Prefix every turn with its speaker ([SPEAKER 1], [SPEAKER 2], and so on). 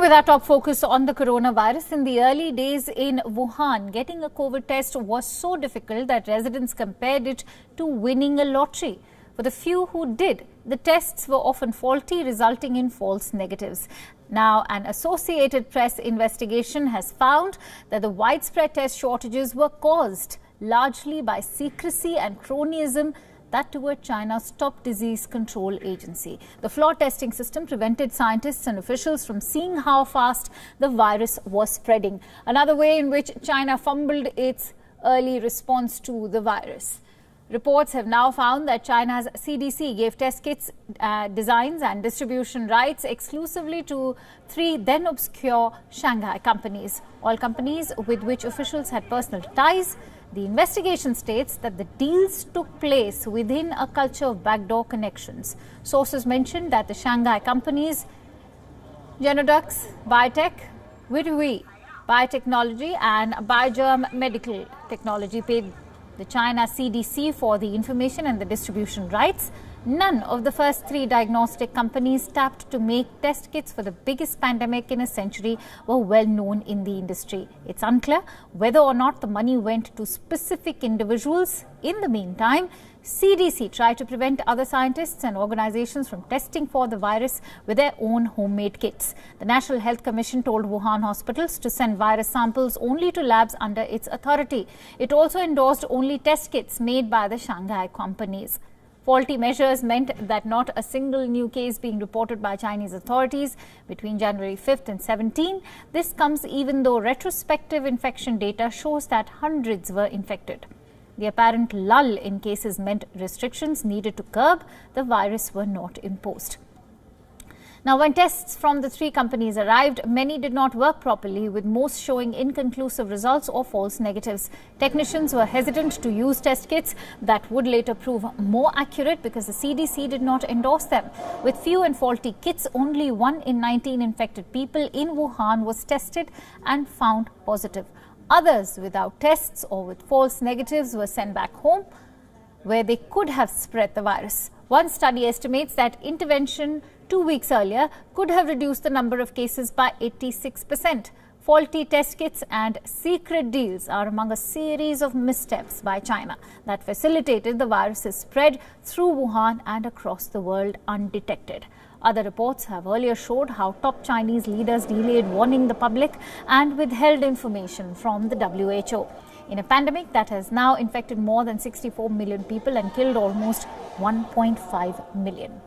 [SPEAKER 1] with our top focus on the coronavirus, in the early days in Wuhan, getting a COVID test was so difficult that residents compared it to winning a lottery. For the few who did, the tests were often faulty, resulting in false negatives. Now, an Associated Press investigation has found that the widespread test shortages were caused largely by secrecy and cronyism that toward China's top disease control agency. The flawed testing system prevented scientists and officials from seeing how fast the virus was spreading. Another way in which China fumbled its early response to the virus. Reports have now found that China's CDC gave test kits designs and distribution rights exclusively to three then obscure Shanghai companies, all companies with which officials had personal ties. The investigation states that the deals took place within a culture of backdoor connections. Sources mentioned that the Shanghai companies Genodux Biotech, Witui Biotechnology and Biogerm Medical Technology paid the China CDC for the information and the distribution rights. None of the first three diagnostic companies tapped to make test kits for the biggest pandemic in a century were well known in the industry. It's unclear whether or not the money went to specific individuals. In the meantime, CDC tried to prevent other scientists and organizations from testing for the virus with their own homemade kits. The National Health Commission told Wuhan hospitals to send virus samples only to labs under its authority. It also endorsed only test kits made by the Shanghai companies. Faulty measures meant that not a single new case being reported by Chinese authorities between January 5th and 17. This comes even though retrospective infection data shows that hundreds were infected. The apparent lull in cases meant restrictions needed to curb the virus were not imposed. Now, when tests from the three companies arrived, many did not work properly, with most showing inconclusive results or false negatives. Technicians were hesitant to use test kits that would later prove more accurate because the CDC did not endorse them. With few and faulty kits, only 1 in 19 infected people in Wuhan was tested and found positive. Others without tests or with false negatives were sent back home, where they could have spread the virus. One study estimates that intervention 2 weeks earlier could have reduced the number of cases by 86%. Faulty test kits and secret deals are among a series of missteps by China that facilitated the virus's spread through Wuhan and across the world undetected. Other reports have earlier showed how top Chinese leaders delayed warning the public and withheld information from the WHO. In a pandemic that has now infected more than 64 million people and killed almost 1.5 million.